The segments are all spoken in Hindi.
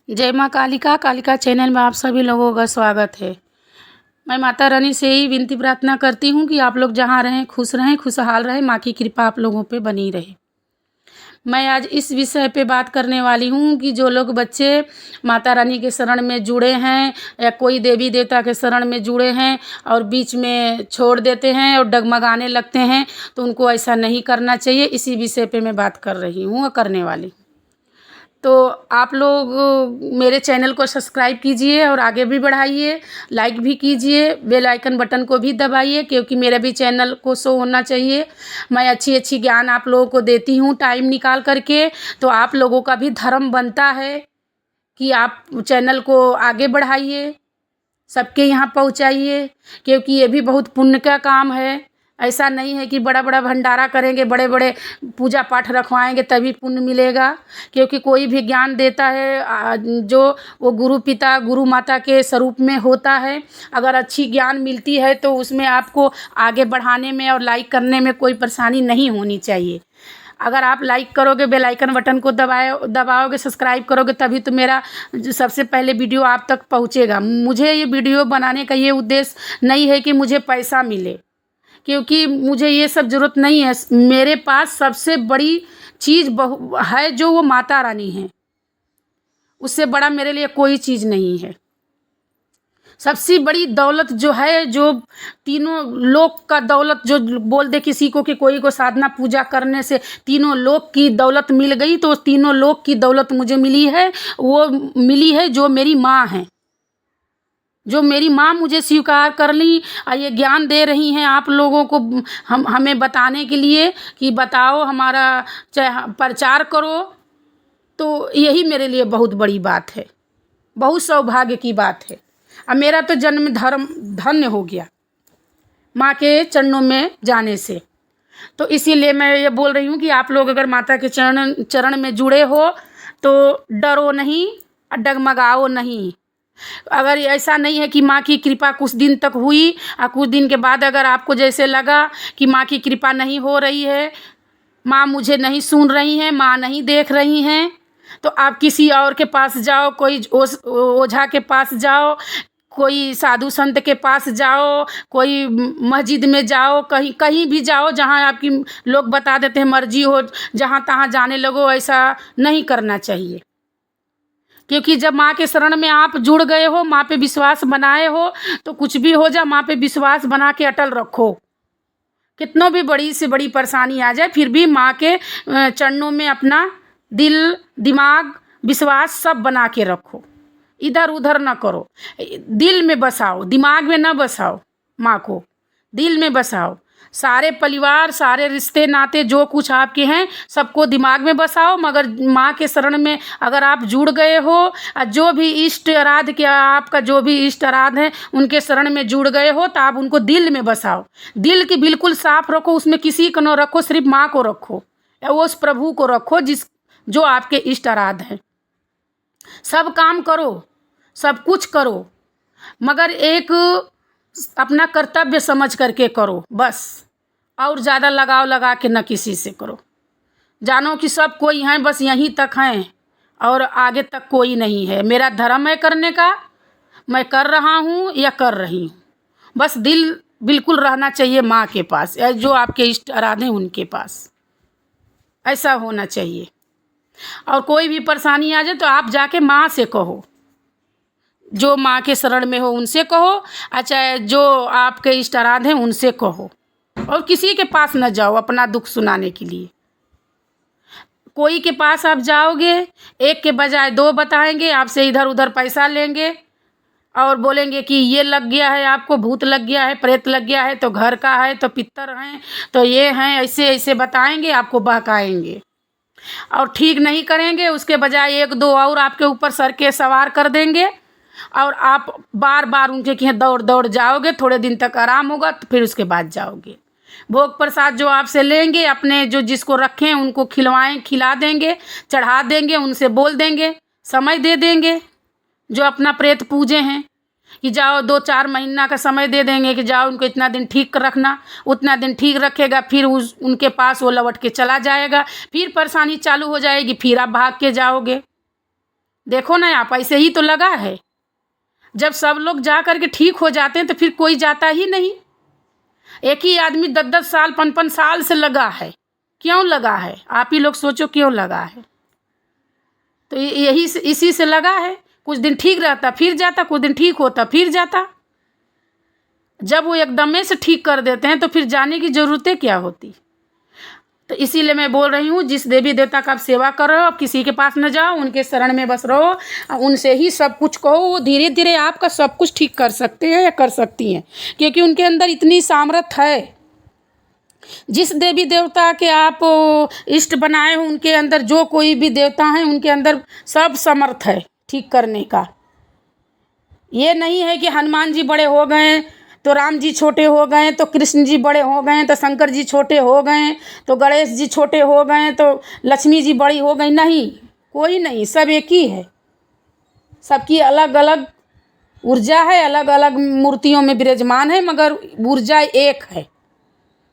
जय माँ कालिका कालिका चैनल में आप सभी लोगों का स्वागत है। मैं माता रानी से ही विनती प्रार्थना करती हूँ कि आप लोग जहाँ रहें खुशहाल रहें, माँ की कृपा आप लोगों पे बनी रहे। मैं आज इस विषय पे बात करने वाली हूँ कि जो लोग बच्चे माता रानी के शरण में जुड़े हैं या कोई देवी देवता के शरण में जुड़े हैं और बीच में छोड़ देते हैं और डगमगाने लगते हैं, तो उनको ऐसा नहीं करना चाहिए। इसी विषय पे मैं बात कर रही हूँ और करने वाली। तो आप लोग मेरे चैनल को सब्सक्राइब कीजिए और आगे भी बढ़ाइए, लाइक भी कीजिए, बेल आइकन बटन को भी दबाइए, क्योंकि मेरे भी चैनल को शो होना चाहिए। मैं अच्छी ज्ञान आप लोगों को देती हूँ टाइम निकाल करके, तो आप लोगों का भी धर्म बनता है कि आप चैनल को आगे बढ़ाइए, सबके यहाँ पहुँचाइए, क्योंकि ये भी बहुत पुण्य का काम है। ऐसा नहीं है कि बड़ा बड़ा भंडारा करेंगे, बड़े बड़े पूजा पाठ रखवाएंगे तभी पुण्य मिलेगा, क्योंकि कोई भी ज्ञान देता है जो वो गुरु पिता गुरु माता के स्वरूप में होता है। अगर अच्छी ज्ञान मिलती है तो उसमें आपको आगे बढ़ाने में और लाइक करने में कोई परेशानी नहीं होनी चाहिए। अगर आप लाइक करोगे, बेल आइकन बटन को दबाओगे, सब्सक्राइब करोगे, तभी तो मेरा सबसे पहले वीडियो आप तक पहुंचेगा। मुझे ये वीडियो बनाने का ये उद्देश्य नहीं है कि मुझे पैसा मिले, क्योंकि मुझे ये सब ज़रूरत नहीं है। मेरे पास सबसे बड़ी चीज़ है जो वो माता रानी है, उससे बड़ा मेरे लिए कोई चीज़ नहीं है। सबसे बड़ी दौलत जो है, जो तीनों लोक का दौलत, जो बोल दे किसी को कि कोई को साधना पूजा करने से तीनों लोक की दौलत मिल गई, तो तीनों लोक की दौलत मुझे मिली है। वो मिली है जो मेरी माँ है, जो मेरी माँ मुझे स्वीकार कर ली और ये ज्ञान दे रही हैं आप लोगों को, हमें बताने के लिए कि बताओ, हमारा प्रचार करो। तो यही मेरे लिए बहुत बड़ी बात है, बहुत सौभाग्य की बात है। अब मेरा तो जन्म धर्म धन्य हो गया माँ के चरणों में जाने से। तो इसीलिए मैं ये बोल रही हूँ कि आप लोग अगर माता के चरण में जुड़े हो तो डरो नहीं, डगमगाओ नहीं। अगर ऐसा नहीं है कि माँ की कृपा कुछ दिन तक हुई और कुछ दिन के बाद अगर आपको जैसे लगा कि माँ की कृपा नहीं हो रही है, माँ मुझे नहीं सुन रही हैं, माँ नहीं देख रही हैं, तो आप किसी और के पास जाओ, कोई ओझा के पास जाओ, कोई साधु संत के पास जाओ, कोई मस्जिद में जाओ, कहीं कहीं भी जाओ जहाँ आपकी लोग बता देते हैं मर्जी हो, जहाँ तहाँ जाने लगो। ऐसा नहीं करना चाहिए, क्योंकि जब माँ के शरण में आप जुड़ गए हो, माँ पे विश्वास बनाए हो, तो कुछ भी हो जाए माँ पे विश्वास बना के अटल रखो। कितनों भी बड़ी से बड़ी परेशानी आ जाए, फिर भी माँ के चरणों में अपना दिल दिमाग विश्वास सब बना के रखो, इधर उधर ना करो। दिल में बसाओ, दिमाग में ना बसाओ, माँ को दिल में बसाओ। सारे परिवार, सारे रिश्ते नाते जो कुछ आपके हैं सबको दिमाग में बसाओ। मगर माँ के शरण में अगर आप जुड़ गए हो, जो भी इष्ट आराध के आपका जो भी इष्ट आराध है उनके शरण में जुड़ गए हो, तो आप उनको दिल में बसाओ। दिल की बिल्कुल साफ रखो, उसमें किसी को न रखो, सिर्फ माँ को रखो या उस प्रभु को रखो जो आपके इष्ट आराध हैं। सब काम करो, सब कुछ करो, मगर एक अपना कर्तव्य समझ करके करो बस। और ज़्यादा लगाव लगा के न किसी से करो। जानो कि सब कोई हैं, बस यहीं तक हैं और आगे तक कोई नहीं है। मेरा धर्म है करने का, मैं कर रहा हूँ या कर रही हूँ। बस दिल बिल्कुल रहना चाहिए माँ के पास, या जो आपके इष्ट आराधे उनके पास। ऐसा होना चाहिए। और कोई भी परेशानी आ जाए तो आप जाके माँ से कहो, जो माँ के शरण में हो उनसे कहो, चाहे जो आपके इष्ट आराध हैं उनसे कहो। और किसी के पास न जाओ अपना दुख सुनाने के लिए। कोई के पास आप जाओगे, एक के बजाय दो बताएंगे, आपसे इधर उधर पैसा लेंगे और बोलेंगे कि ये लग गया है, आपको भूत लग गया है, प्रेत लग गया है, तो घर का है, तो पितर हैं, तो ये हैं, ऐसे ऐसे बताएंगे, आपको बहकाएंगे और ठीक नहीं करेंगे। उसके बजाय एक दो और आपके ऊपर सर के सवार कर देंगे और आप बार बार उनके यहाँ दौड़ दौड़ जाओगे। थोड़े दिन तक आराम होगा तो फिर उसके बाद जाओगे। भोग प्रसाद जो आपसे लेंगे, अपने जो जिसको रखें उनको खिला देंगे, चढ़ा देंगे, उनसे बोल देंगे, समय दे देंगे। जो अपना प्रेत पूजे हैं कि जाओ 2-4 महीना का समय दे देंगे कि जाओ उनको इतना दिन ठीक रखना, उतना दिन ठीक रखेगा, फिर उनके पास वो लौट के चला जाएगा। फिर परेशानी चालू हो जाएगी, फिर आप भाग के जाओगे। देखो ना आप, ऐसे ही तो लगा है। जब सब लोग जा कर के ठीक हो जाते हैं तो फिर कोई जाता ही नहीं। एक ही आदमी 10-10 साल 55 साल से लगा है। क्यों लगा है? आप ही लोग सोचो क्यों लगा है। तो यही इसी से लगा है। कुछ दिन ठीक रहता फिर जाता, कुछ दिन ठीक होता फिर जाता। जब वो एकदम से ठीक कर देते हैं तो फिर जाने की ज़रूरतें क्या होती। तो इसीलिए मैं बोल रही हूँ, जिस देवी देवता का आप सेवा कर रहे हो, आप किसी के पास न जाओ, उनके शरण में बस रहो, उनसे ही सब कुछ कहो। वो धीरे धीरे आपका सब कुछ ठीक कर सकते हैं या कर सकती हैं, क्योंकि उनके अंदर इतनी सामर्थ्य है। जिस देवी देवता के आप इष्ट बनाए हो, उनके अंदर जो कोई भी देवता है, उनके अंदर सब समर्थ है ठीक करने का। ये नहीं है कि हनुमान जी बड़े हो गए तो राम जी छोटे हो गए, तो कृष्ण जी बड़े हो गए तो शंकर जी छोटे हो गए, तो गणेश जी छोटे हो गए तो लक्ष्मी जी बड़ी हो गई। नहीं, कोई नहीं, सब एक ही है। सबकी अलग अलग ऊर्जा है, अलग अलग मूर्तियों में विराजमान है, मगर ऊर्जा एक है।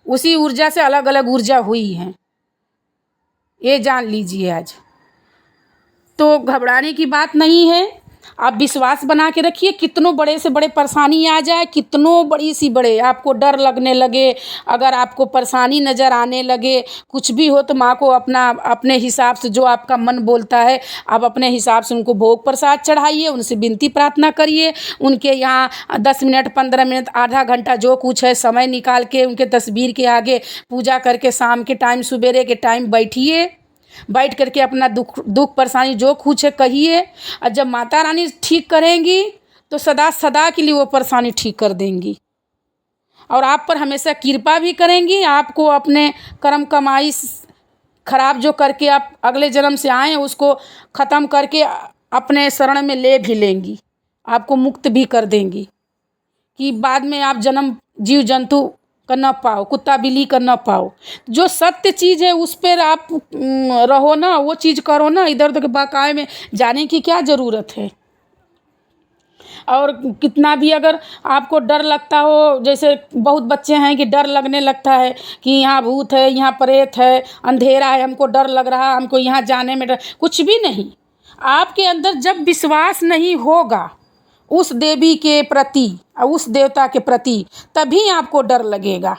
उसी ऊर्जा से अलग अलग ऊर्जा हुई है, ये जान लीजिए आज। तो घबराने की बात नहीं है। आप विश्वास बना के रखिए। कितनों बड़े से बड़े परेशानी आ जाए, कितनों बड़ी सी बड़े आपको डर लगने लगे, अगर आपको परेशानी नज़र आने लगे, कुछ भी हो, तो माँ को अपने हिसाब से जो आपका मन बोलता है, आप अपने हिसाब से उनको भोग प्रसाद चढ़ाइए, उनसे विनती प्रार्थना करिए। उनके यहाँ 10 मिनट 15 मिनट आधा घंटा जो कुछ है समय निकाल के उनके तस्वीर के आगे पूजा करके शाम के टाइम सवेरे के टाइम बैठिए। बैठ करके अपना दुख परेशानी जो कुछ है कहिए, और जब माता रानी ठीक करेंगी तो सदा सदा के लिए वो परेशानी ठीक कर देंगी, और आप पर हमेशा कृपा भी करेंगी। आपको अपने कर्म कमाई खराब जो करके आप अगले जन्म से आए हैं उसको ख़त्म करके अपने शरण में ले भी लेंगी, आपको मुक्त भी कर देंगी, कि बाद में आप जन्म जीव जंतु कर न पाओ, कुत्ता बिल्ली कर न पाओ। जो सत्य चीज़ है उस पर आप रहो ना, वो चीज़ करो ना। इधर उधर के बहकावे में जाने की क्या ज़रूरत है। और कितना भी अगर आपको डर लगता हो, जैसे बहुत बच्चे हैं कि डर लगने लगता है कि यहाँ भूत है, यहाँ प्रेत है, अंधेरा है, हमको डर लग रहा है, हमको यहाँ जाने में डर। कुछ भी नहीं। आपके अंदर जब विश्वास नहीं होगा उस देवी के प्रति और उस देवता के प्रति, तभी आपको डर लगेगा।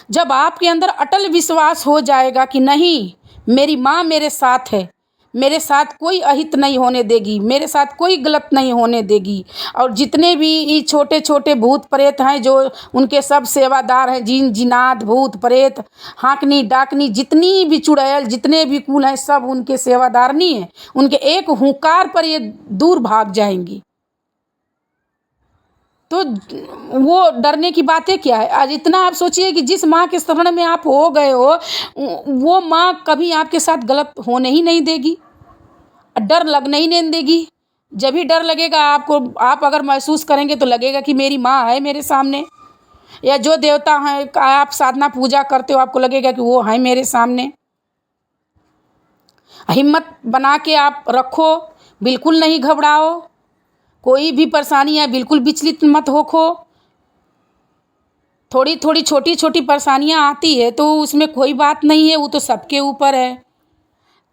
जब आपके अंदर अटल विश्वास हो जाएगा कि नहीं, मेरी माँ मेरे साथ है, मेरे साथ कोई अहित नहीं होने देगी, मेरे साथ कोई गलत नहीं होने देगी, और जितने भी ये छोटे छोटे भूत प्रेत हैं जो उनके सब सेवादार हैं, जिन जिनात भूत प्रेत हाँकनी डाकनी जितनी भी चुड़ैल जितने भी कुल हैं, सब उनके सेवादार नहीं है। उनके एक हुंकार पर ये दूर भाग जाएंगी। तो वो डरने की बातें क्या है। आज इतना आप सोचिए कि जिस माँ के शरण में आप हो गए हो, वो माँ कभी आपके साथ गलत होने ही नहीं देगी, डर लगने ही नहीं देगी। जब भी डर लगेगा आपको, आप अगर महसूस करेंगे तो लगेगा कि मेरी माँ है मेरे सामने, या जो देवता है आप साधना पूजा करते हो आपको लगेगा कि वो है मेरे सामने। हिम्मत बना के आप रखो, बिल्कुल नहीं घबराओ। कोई भी परेशानी है बिल्कुल विचलित मत होखो। थोड़ी थोड़ी छोटी छोटी परेशानियां आती है तो उसमें कोई बात नहीं है, वो तो सबके ऊपर है।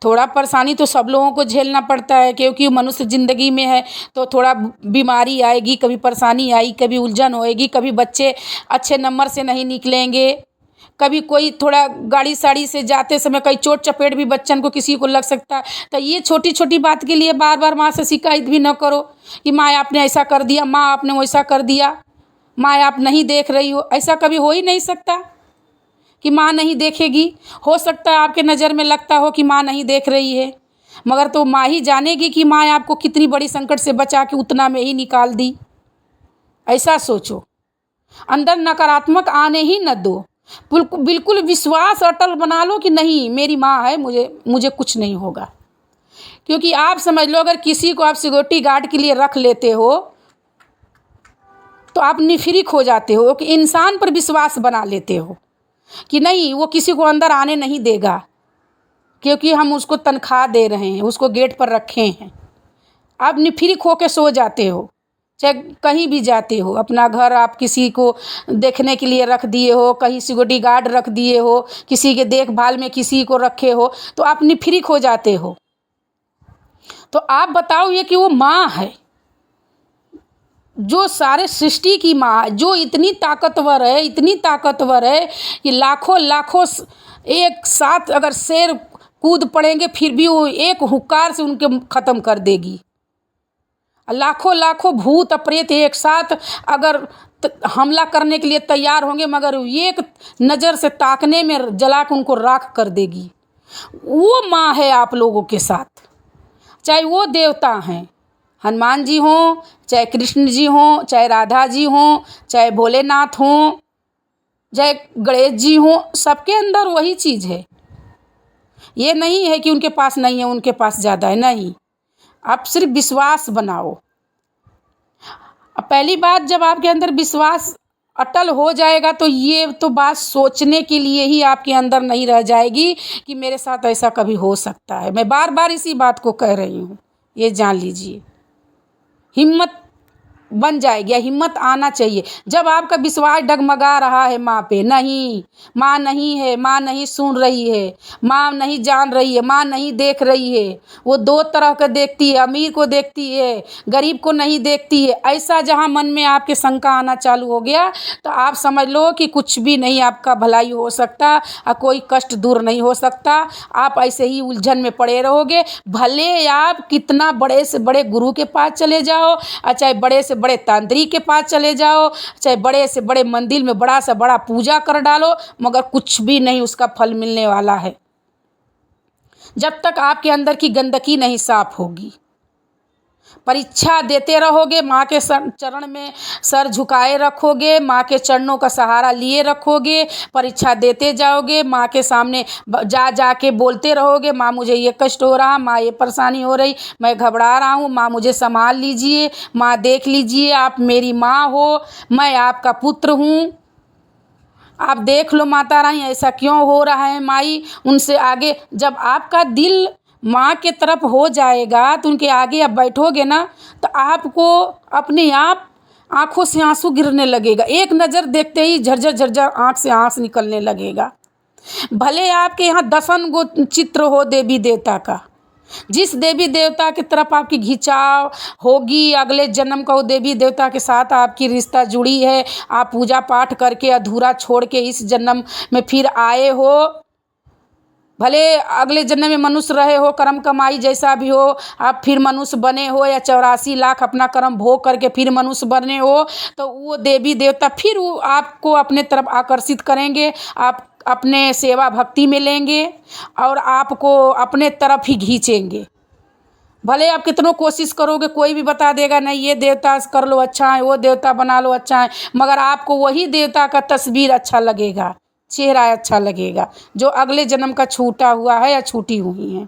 थोड़ा परेशानी तो सब लोगों को झेलना पड़ता है, क्योंकि मनुष्य ज़िंदगी में है तो थोड़ा बीमारी आएगी, कभी परेशानी आई, कभी उलझन होएगी, कभी बच्चे अच्छे नंबर से नहीं निकलेंगे, कभी कोई थोड़ा गाड़ी साड़ी से जाते समय कहीं चोट चपेट भी बच्चन को किसी को लग सकता है। तो ये छोटी छोटी बात के लिए बार बार माँ से शिकायत भी न करो कि माँ आपने ऐसा कर दिया, माँ आपने वैसा कर दिया, माँ आप नहीं देख रही हो। ऐसा कभी हो ही नहीं सकता कि माँ नहीं देखेगी। हो सकता है आपके नज़र में लगता हो कि माँ नहीं देख रही है, मगर तो माँ ही जानेगी कि माँ आपको कितनी बड़ी संकट से बचा के उतना में ही निकाल दी। ऐसा सोचो, अंदर नकारात्मक आने ही न दो। बिल्कुल विश्वास अटल बना लो कि नहीं, मेरी माँ है, मुझे कुछ नहीं होगा। क्योंकि आप समझ लो, अगर किसी को आप सिक्योरिटी गार्ड के लिए रख लेते हो तो आप निफिरिक हो जाते हो, कि इंसान पर विश्वास बना लेते हो कि नहीं, वो किसी को अंदर आने नहीं देगा, क्योंकि हम उसको तनख्वाह दे रहे हैं, उसको गेट पर रखे हैं। आप निफिरिक होकर सो जाते हो, चाहे कहीं भी जाते हो। अपना घर आप किसी को देखने के लिए रख दिए हो, कहीं सिक्योरिटी गार्ड रख दिए हो, किसी के देखभाल में किसी को रखे हो, तो आप निफिरिक हो जाते हो। तो आप बताओ ये कि वो माँ है, जो सारे सृष्टि की माँ, जो इतनी ताकतवर है, इतनी ताकतवर है कि लाखों लाखों एक साथ अगर शेर कूद पड़ेंगे फिर भी वो एक हुक्कार से उनके ख़त्म कर देगी। लाखों लाखों भूत प्रेत एक साथ अगर हमला करने के लिए तैयार होंगे, मगर एक नज़र से ताकने में जला के उनको राख कर देगी। वो माँ है आप लोगों के साथ, चाहे वो देवता हैं, हनुमान जी हों, चाहे कृष्ण जी हों, चाहे राधा जी हों, चाहे भोलेनाथ हों, चाहे गणेश जी हों, सबके अंदर वही चीज़ है। ये नहीं है कि उनके पास नहीं है, उनके पास ज़्यादा है, नहीं। आप सिर्फ विश्वास बनाओ। अब पहली बात, जब आपके अंदर विश्वास अटल हो जाएगा तो ये तो बात सोचने के लिए ही आपके अंदर नहीं रह जाएगी कि मेरे साथ ऐसा कभी हो सकता है। मैं बार बार इसी बात को कह रही हूँ, ये जान लीजिए। हिम्मत बन जाएगी, हिम्मत आना चाहिए। जब आपका विश्वास डगमगा रहा है माँ पे, नहीं माँ नहीं है, माँ नहीं सुन रही है, माँ नहीं जान रही है, माँ नहीं देख रही है, वो दो तरह का देखती है, अमीर को देखती है, गरीब को नहीं देखती है, ऐसा जहाँ मन में आपके शंका आना चालू हो गया तो आप समझ लो कि कुछ भी नहीं आपका भलाई हो सकता और कोई कष्ट दूर नहीं हो सकता। आप ऐसे ही उलझन में पड़े रहोगे। भले आप कितना बड़े से बड़े गुरु के पास चले जाओ, और चाहे बड़े से बड़े तांत्रिक के पास चले जाओ, चाहे बड़े से बड़े मंदिर में बड़ा सा बड़ा पूजा कर डालो, मगर कुछ भी नहीं उसका फल मिलने वाला है जब तक आपके अंदर की गंदगी नहीं साफ होगी। परीक्षा देते रहोगे, माँ के चरण में सर झुकाए रखोगे, माँ के चरणों का सहारा लिए रखोगे, परीक्षा देते जाओगे, माँ के सामने जा के बोलते रहोगे, माँ मुझे ये कष्ट हो रहा, माँ ये परेशानी हो रही, मैं घबरा रहा हूँ, माँ मुझे संभाल लीजिए, माँ देख लीजिए, आप मेरी माँ हो, मैं आपका पुत्र हूँ, आप देख लो माता रानी ऐसा क्यों हो रहा है माई। उनसे आगे जब आपका दिल माँ के तरफ हो जाएगा तो उनके आगे आप बैठोगे ना तो आपको अपने आप आंखों से आंसू गिरने लगेगा। एक नज़र देखते ही झरझर झरझर आँख से आंसू निकलने लगेगा। भले आपके यहाँ दसन गो चित्र हो देवी देवता का, जिस देवी देवता की तरफ आपकी खिंचाव होगी, अगले जन्म का वो देवी देवता के साथ आपकी रिश्ता जुड़ी है, आप पूजा पाठ करके अधूरा छोड़ के इस जन्म में फिर आए हो, भले अगले जन्म में मनुष्य रहे हो, कर्म कमाई जैसा भी हो, आप फिर मनुष्य बने हो या 84 लाख अपना कर्म भोग करके फिर मनुष्य बने हो, तो वो देवी देवता फिर वो आपको अपने तरफ आकर्षित करेंगे, आप अपने सेवा भक्ति में लेंगे और आपको अपने तरफ ही खींचेंगे। भले आप कितनों कोशिश करोगे, कोई भी बता देगा नहीं ये देवता कर लो अच्छा है, वो देवता बना लो अच्छा है, मगर आपको वही देवता का तस्वीर अच्छा लगेगा, चेहरा अच्छा लगेगा जो अगले जन्म का छूटा हुआ है या छूटी हुई है।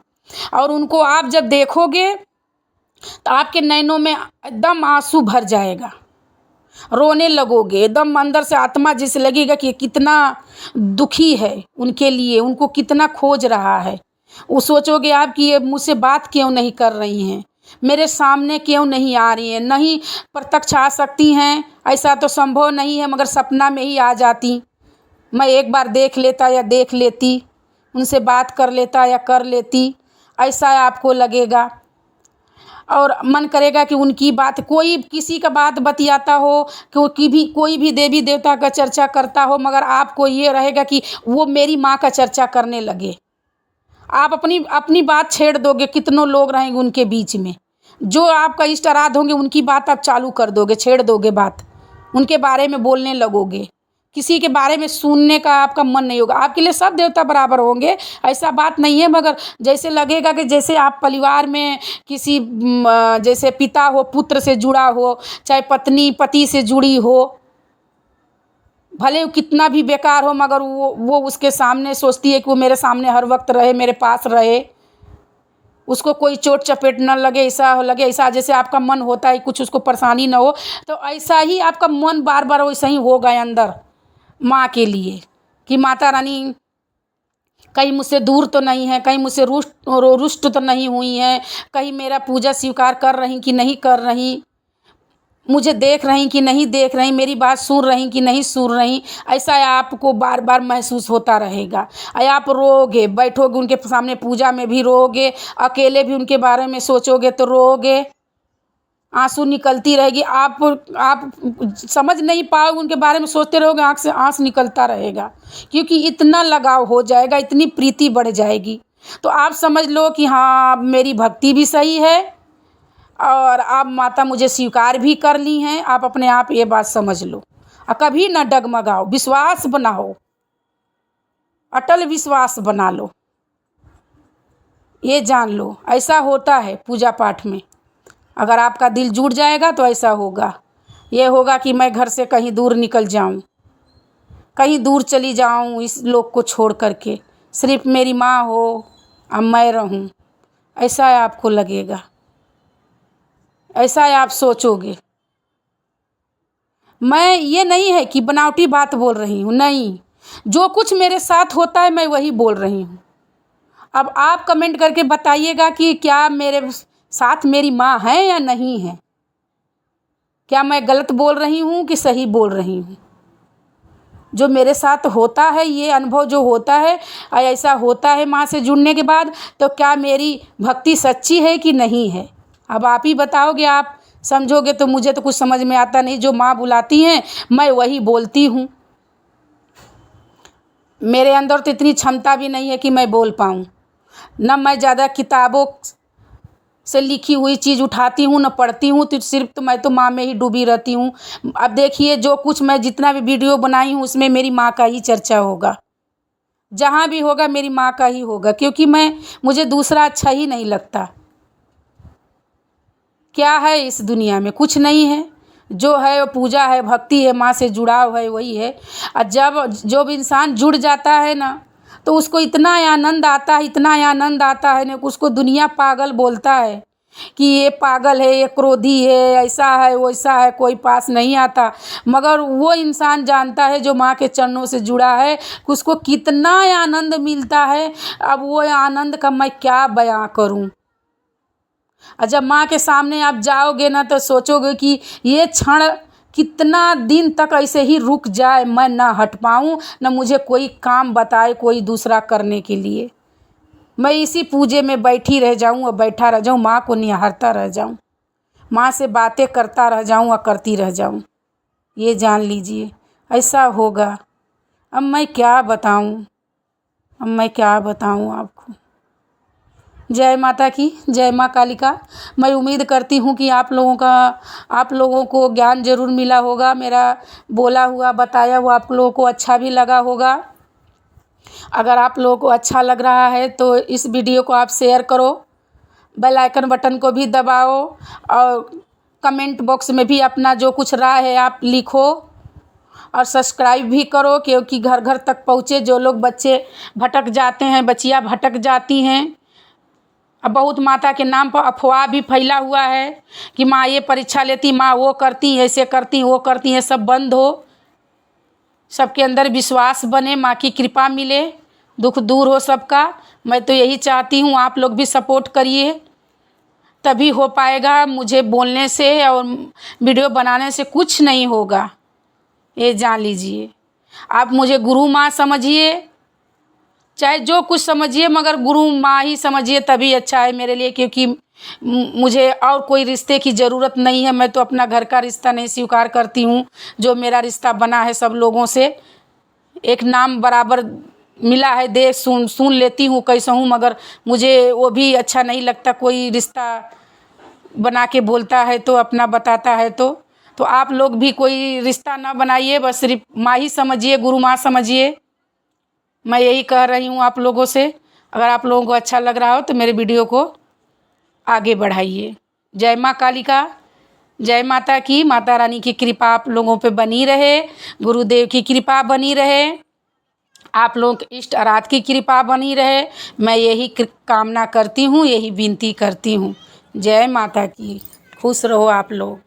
और उनको आप जब देखोगे तो आपके नैनों में एकदम आंसू भर जाएगा, रोने लगोगे, एकदम अंदर से आत्मा जैसे लगेगा कि कितना दुखी है उनके लिए, उनको कितना खोज रहा है। वो सोचोगे आप कि ये मुझसे बात क्यों नहीं कर रही हैं, मेरे सामने क्यों नहीं आ रही हैं, नहीं प्रत्यक्ष आ सकती हैं ऐसा तो संभव नहीं है, मगर सपना में ही आ जाती, मैं एक बार देख लेता या देख लेती, उनसे बात कर लेता या कर लेती, ऐसा आपको लगेगा। और मन करेगा कि उनकी बात, कोई किसी का बात बतियाता हो, कोई भी देवी देवता का चर्चा करता हो, मगर आपको ये रहेगा कि वो मेरी माँ का चर्चा करने लगे। आप अपनी बात छेड़ दोगे, कितनों लोग रहेंगे उनके बीच में, जो आपका इष्ट आराध होंगे उनकी बात आप चालू कर दोगे, छेड़ दोगे बात, उनके बारे में बोलने लगोगे, किसी के बारे में सुनने का आपका मन नहीं होगा। आपके लिए सब देवता बराबर होंगे ऐसा बात नहीं है, मगर जैसे लगेगा कि जैसे आप परिवार में किसी जैसे पिता हो पुत्र से जुड़ा हो, चाहे पत्नी पति से जुड़ी हो, भले वो कितना भी बेकार हो, मगर वो उसके सामने सोचती है कि वो मेरे सामने हर वक्त रहे, मेरे पास रहे, उसको कोई चोट चपेट न लगे, ऐसा जैसे आपका मन होता है कुछ उसको परेशानी न हो, तो ऐसा ही आपका मन बार बार वैसा ही होगा अंदर माँ के लिए कि माता रानी कहीं मुझसे दूर तो नहीं है, कहीं मुझसे रुष्ट तो नहीं हुई हैं, कहीं मेरा पूजा स्वीकार कर रही कि नहीं कर रही। मुझे देख रही कि नहीं देख रही, मेरी बात सुन रही कि नहीं सुन रही, ऐसा आपको बार बार महसूस होता रहेगा। आप रोओगे, बैठोगे उनके सामने पूजा में भी रोओगे, अकेले भी उनके बारे में सोचोगे तो रोओगे, आंसू निकलती रहेगी। आप समझ नहीं पाओगे, उनके बारे में सोचते रहोगे, आँख से आंसू निकलता रहेगा, क्योंकि इतना लगाव हो जाएगा, इतनी प्रीति बढ़ जाएगी। तो आप समझ लो कि हाँ, मेरी भक्ति भी सही है और आप माता मुझे स्वीकार भी कर ली हैं। आप अपने आप ये बात समझ लो और कभी ना डगमगाओ, विश्वास बनाओ, अटल विश्वास बना लो। ये जान लो, ऐसा होता है पूजा पाठ में। अगर आपका दिल जुड़ जाएगा तो ऐसा होगा। ये होगा कि मैं घर से कहीं दूर निकल जाऊं, कहीं दूर चली जाऊं इस लोक को छोड़ करके, सिर्फ मेरी माँ हो और मैं रहूं, ऐसा आपको लगेगा, ऐसा आप सोचोगे। मैं ये नहीं है कि बनावटी बात बोल रही हूँ, नहीं, जो कुछ मेरे साथ होता है मैं वही बोल रही हूँ। अब आप कमेंट करके बताइएगा कि क्या मेरे साथ मेरी माँ है या नहीं है, क्या मैं गलत बोल रही हूँ कि सही बोल रही हूँ। जो मेरे साथ होता है, ये अनुभव जो होता है, ऐसा होता है माँ से जुड़ने के बाद, तो क्या मेरी भक्ति सच्ची है कि नहीं है। अब आप ही बताओगे, आप समझोगे। तो मुझे तो कुछ समझ में आता नहीं, जो माँ बुलाती हैं मैं वही बोलती हूँ। मेरे अंदर तो इतनी क्षमता भी नहीं है कि मैं बोल पाऊँ, न मैं ज़्यादा किताबों से लिखी हुई चीज़ उठाती हूँ, न पढ़ती हूँ। तो सिर्फ तो मैं तो माँ में ही डूबी रहती हूँ। अब देखिए, जो कुछ मैं जितना भी वीडियो बनाई हूँ उसमें मेरी माँ का ही चर्चा होगा, जहाँ भी होगा मेरी माँ का ही होगा, क्योंकि मुझे दूसरा अच्छा ही नहीं लगता। क्या है इस दुनिया में, कुछ नहीं है। जो है वो पूजा है, भक्ति है, माँ से जुड़ाव है, वही है। और जब इंसान जुड़ जाता है ना, तो उसको इतना आनंद आता है, इतना आनंद आता है ना, उसको दुनिया पागल बोलता है कि ये पागल है, ये क्रोधी है, ऐसा है वैसा है, कोई पास नहीं आता। मगर वो इंसान जानता है जो माँ के चरणों से जुड़ा है, उसको कितना आनंद मिलता है। अब वो आनंद का मैं क्या बयां करूं। और जब माँ के सामने आप जाओगे ना, तो सोचोगे कि ये क्षण कितना दिन तक ऐसे ही रुक जाए, मैं ना हट पाऊँ, ना मुझे कोई काम बताए कोई दूसरा करने के लिए। मैं इसी पूजे में बैठी रह जाऊँ और बैठा रह जाऊँ, माँ को निहारता रह जाऊँ, माँ से बातें करता रह जाऊँ और करती रह जाऊँ। ये जान लीजिए, ऐसा होगा। अब मैं क्या बताऊँ, अब मैं क्या बताऊँ आपको। जय माता की, जय माँ कालिका। मैं उम्मीद करती हूँ कि आप लोगों को ज्ञान ज़रूर मिला होगा। मेरा बोला हुआ बताया हुआ आप लोगों को अच्छा भी लगा होगा। अगर आप लोगों को अच्छा लग रहा है तो इस वीडियो को आप शेयर करो, बेल आइकन बटन को भी दबाओ और कमेंट बॉक्स में भी अपना जो कुछ राय है आप लिखो और सब्सक्राइब भी करो, क्योंकि घर घर तक पहुँचे। जो लोग बच्चे भटक जाते हैं, बच्चियाँ भटक जाती हैं। अब बहुत माता के नाम पर अफवाह भी फैला हुआ है कि माँ ये परीक्षा लेती, माँ वो करती, ऐसे करती, वो करती हैं। सब बंद हो, सबके अंदर विश्वास बने, माँ की कृपा मिले, दुख दूर हो सबका। मैं तो यही चाहती हूँ, आप लोग भी सपोर्ट करिए, तभी हो पाएगा। मुझे बोलने से और वीडियो बनाने से कुछ नहीं होगा, ये जान लीजिए। आप मुझे गुरु माँ समझिए, चाहे जो कुछ समझिए, मगर गुरु माँ ही समझिए, तभी अच्छा है मेरे लिए। क्योंकि मुझे और कोई रिश्ते की ज़रूरत नहीं है। मैं तो अपना घर का रिश्ता नहीं स्वीकार करती हूँ। जो मेरा रिश्ता बना है सब लोगों से, एक नाम बराबर मिला है, देख सुन लेती हूँ कैसा हूँ, मगर मुझे वो भी अच्छा नहीं लगता। कोई रिश्ता बना के बोलता है तो अपना बताता है, तो आप लोग भी कोई रिश्ता ना बनाइए, बस सिर्फ माँ ही समझिए, गुरु माँ समझिए। मैं यही कह रही हूँ आप लोगों से। अगर आप लोगों को अच्छा लग रहा हो तो मेरे वीडियो को आगे बढ़ाइए। जय माँ कालिका, जय माता की। माता रानी की कृपा आप लोगों पे बनी रहे, गुरुदेव की कृपा बनी रहे, आप लोगों के इष्ट आराध की कृपा बनी रहे। मैं यही कामना करती हूँ, यही विनती करती हूँ। जय माता की। खुश रहो आप लोग।